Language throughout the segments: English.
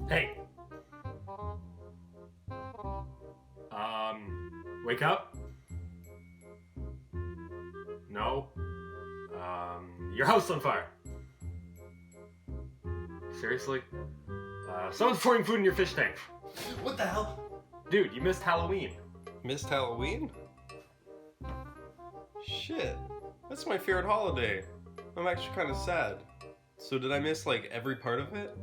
Hey. Wake up? No. Your house on fire. Seriously? Someone's pouring food in your fish tank. What the hell? Dude, you missed Halloween. Missed Halloween? Shit. That's my favorite holiday. I'm actually kind of sad. So did I miss, like, every part of it?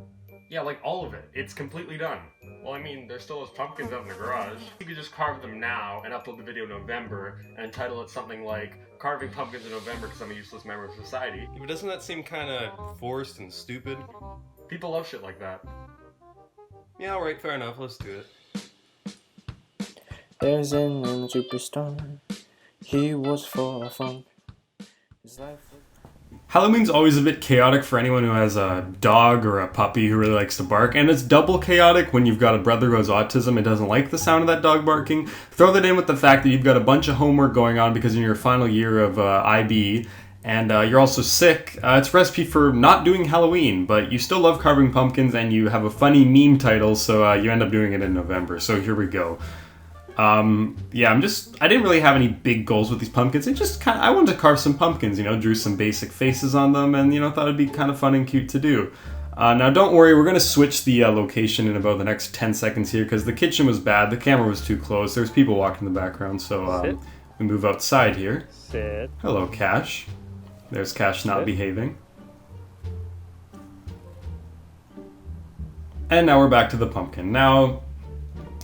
Yeah, like all of it. It's completely done. Well, I mean, there's still those pumpkins out in the garage. You could just carve them now and upload the video in November and title it something like Carving Pumpkins in November because I'm a useless member of society. Yeah, but doesn't that seem kind of forced and stupid? People love shit like that. Yeah, alright, fair enough. Let's do it. There's an young superstar. He was full of fun. His life. Halloween's always a bit chaotic for anyone who has a dog or a puppy who really likes to bark, and it's double chaotic when you've got a brother who has autism and doesn't like the sound of that dog barking. Throw that in with the fact that you've got a bunch of homework going on because you're in your final year of IB, and you're also sick. It's a recipe for not doing Halloween, but you still love carving pumpkins and you have a funny meme title, so you end up doing it in November. So here we go. Yeah, I didn't really have any big goals with these pumpkins. I wanted to carve some pumpkins, drew some basic faces on them and, thought it'd be kind of fun and cute to do. Now don't worry, we're going to switch the location in about the next 10 seconds here because the kitchen was bad, the camera was too close, there's people walking in the background, so we move outside here. Sit. Hello, Cash. There's Cash not behaving. And now we're back to the pumpkin. Now,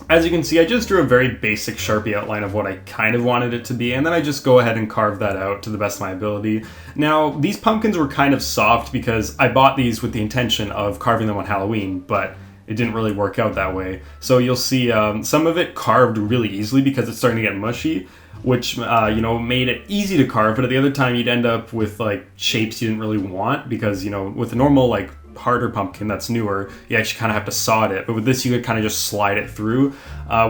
as you can see, I just drew a very basic Sharpie outline of what I kind of wanted it to be, and then I just go ahead and carve that out to the best of my ability. Now, these pumpkins were kind of soft because I bought these with the intention of carving them on Halloween, but it didn't really work out that way. So you'll see some of it carved really easily because it's starting to get mushy, which, made it easy to carve, but at the other time you'd end up with, shapes you didn't really want because, with a normal, harder pumpkin that's newer, you actually kind of have to saw it, but with this you could kind of just slide it through,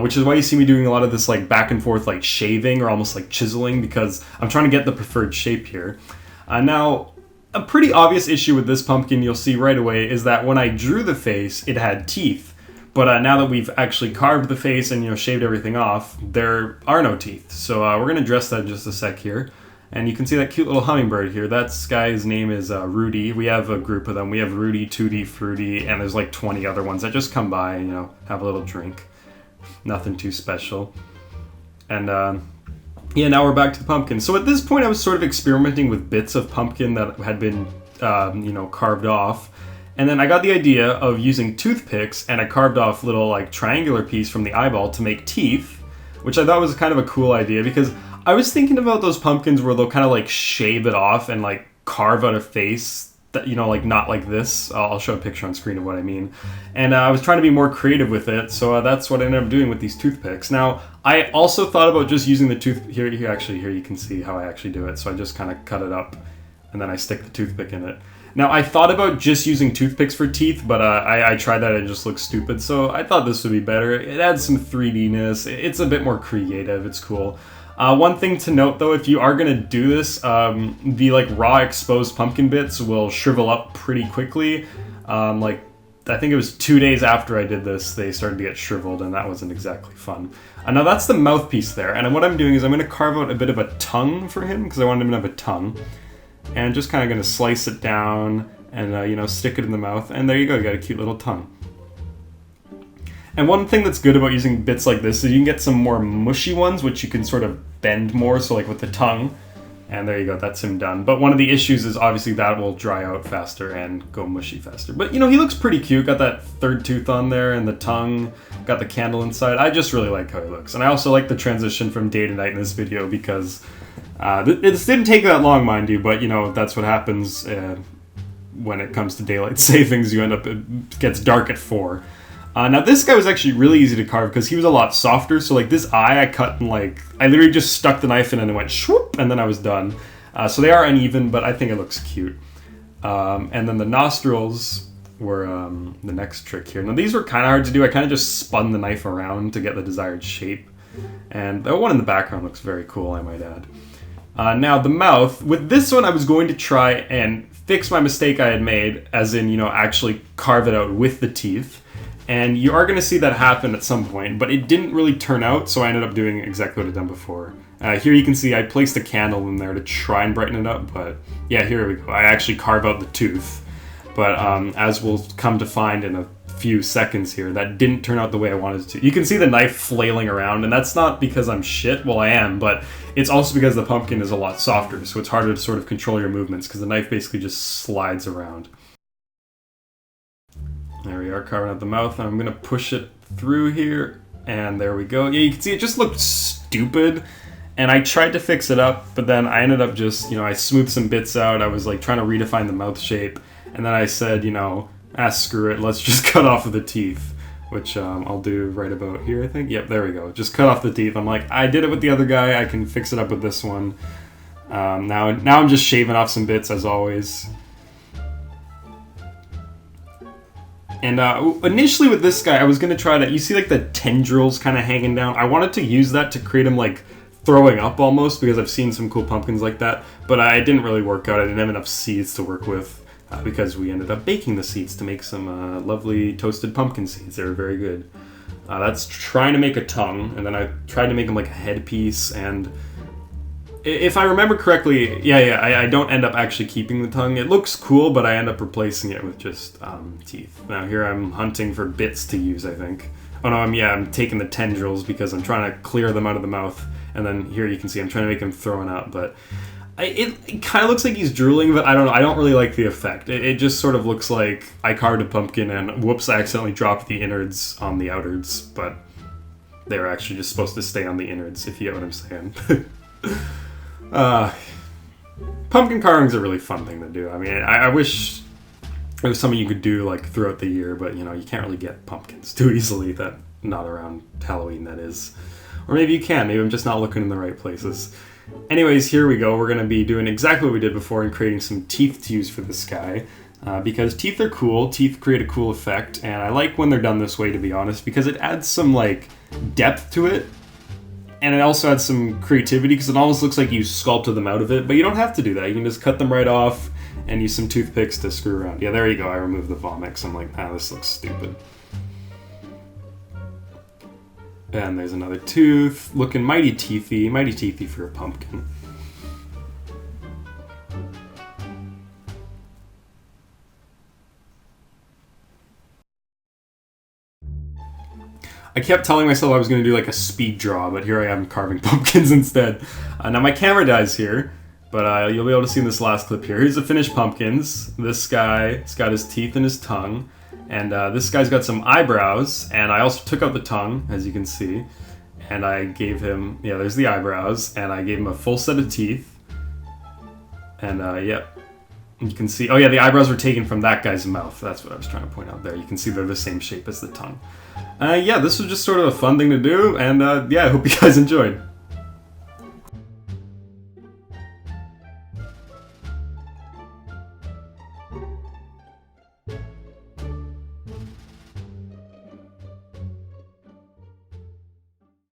which is why you see me doing a lot of this back and forth shaving or almost chiseling because I'm trying to get the preferred shape here. Now, a pretty obvious issue with this pumpkin you'll see right away is that when I drew the face it had teeth, but now that we've actually carved the face and shaved everything off, there are no teeth. So we're going to address that in just a sec here. And you can see that cute little hummingbird here. That guy's name is Rudy. We have a group of them. We have Rudy, Tootie, Fruity, and there's 20 other ones that just come by and, have a little drink. Nothing too special. And, now we're back to the pumpkin. So at this point I was sort of experimenting with bits of pumpkin that had been, carved off. And then I got the idea of using toothpicks, and I carved off little, triangular piece from the eyeball to make teeth, which I thought was kind of a cool idea because I was thinking about those pumpkins where they'll kind of shave it off and carve out a face that, not like this. I'll show a picture on screen of what I mean. And I was trying to be more creative with it, so that's what I ended up doing with these toothpicks. Now, I also thought about just using the here you can see how I actually do it. So I just kind of cut it up and then I stick the toothpick in it. Now, I thought about just using toothpicks for teeth, but I tried that and it just looked stupid, so I thought this would be better. It adds some 3D-ness. It's a bit more creative. It's cool. One thing to note, though, if you are going to do this, the raw exposed pumpkin bits will shrivel up pretty quickly. I think it was 2 days after I did this, they started to get shriveled, and that wasn't exactly fun. Now that's the mouthpiece there, and what I'm doing is I'm going to carve out a bit of a tongue for him, because I wanted him to have a tongue. And just kind of going to slice it down and, stick it in the mouth, and there you go, you got a cute little tongue. And one thing that's good about using bits like this is you can get some more mushy ones, which you can sort of bend more, so with the tongue. And there you go, that's him done. But one of the issues is obviously that will dry out faster and go mushy faster. But, he looks pretty cute. Got that third tooth on there and the tongue. Got the candle inside. I just really like how he looks. And I also like the transition from day to night in this video because this didn't take that long, mind you, but, that's what happens when it comes to daylight savings. You end up, it gets dark at 4. Now this guy was actually really easy to carve because he was a lot softer, so this eye I cut in I literally just stuck the knife in and it went swoop, and then I was done. So they are uneven, but I think it looks cute. And then the nostrils were the next trick here. Now these were kind of hard to do. I kind of just spun the knife around to get the desired shape. And the one in the background looks very cool, I might add. Now the mouth, with this one I was going to try and fix my mistake I had made, as in, actually carve it out with the teeth. And you are going to see that happen at some point, but it didn't really turn out, so I ended up doing exactly what I'd done before. Here you can see I placed a candle in there to try and brighten it up, but yeah, here we go. I actually carve out the tooth, but as we'll come to find in a few seconds here, that didn't turn out the way I wanted it to. You can see the knife flailing around, and that's not because I'm shit, well I am, but it's also because the pumpkin is a lot softer, so it's harder to sort of control your movements, because the knife basically just slides around. There we are, carving out the mouth, and I'm going to push it through here, and there we go. Yeah, you can see it just looked stupid, and I tried to fix it up, but then I ended up just, you know, I smoothed some bits out, I was like trying to redefine the mouth shape, and then I said, you know, screw it, let's just cut off the teeth, which I'll do right about here, I think. Yep, there we go, just cut off the teeth. I'm like, I did it with the other guy, I can fix it up with this one. Now I'm just shaving off some bits, as always. And initially with this guy, I was going to try to, you see like the tendrils kind of hanging down? I wanted to use that to create him like throwing up almost, because I've seen some cool pumpkins like that, but I didn't really work out. I didn't have enough seeds to work with, because we ended up baking the seeds to make some lovely toasted pumpkin seeds. They were very good. That's trying to make a tongue, and then I tried to make him like a headpiece, and if I remember correctly, I don't end up actually keeping the tongue. It looks cool, but I end up replacing it with just teeth. Now here I'm hunting for bits to use, I think. Oh no, I'm taking the tendrils because I'm trying to clear them out of the mouth. And then here you can see I'm trying to make him throwing up, but it kind of looks like he's drooling, but I don't know. I don't really like the effect. It just sort of looks like I carved a pumpkin and whoops, I accidentally dropped the innards on the outwards, but they're actually just supposed to stay on the innards, if you get what I'm saying. Pumpkin carving's a really fun thing to do. I mean, I wish it was something you could do like throughout the year, but you know, you can't really get pumpkins too easily, that not around Halloween, that is. Or maybe you can, maybe I'm just not looking in the right places. Anyways, here we go. We're going to be doing exactly what we did before and creating some teeth to use for this guy. Because teeth are cool, teeth create a cool effect, and I like when they're done this way, to be honest, because it adds some like depth to it. And it also adds some creativity, because it almost looks like you sculpted them out of it, but you don't have to do that. You can just cut them right off and use some toothpicks to screw around. Yeah, there you go. I removed the vomit, because I'm like, this looks stupid. And there's another tooth, looking mighty teethy for a pumpkin. I kept telling myself I was going to do like a speed draw, but here I am carving pumpkins instead. Now my camera dies here, but you'll be able to see in this last clip here. Here's the finished pumpkins. This guy's got his teeth and his tongue, and this guy's got some eyebrows, and I also took out the tongue, as you can see, and I gave him, there's the eyebrows, and I gave him a full set of teeth, and yep. You can see, the eyebrows were taken from that guy's mouth. That's what I was trying to point out there. You can see they're the same shape as the tongue. This was just sort of a fun thing to do, and I hope you guys enjoyed.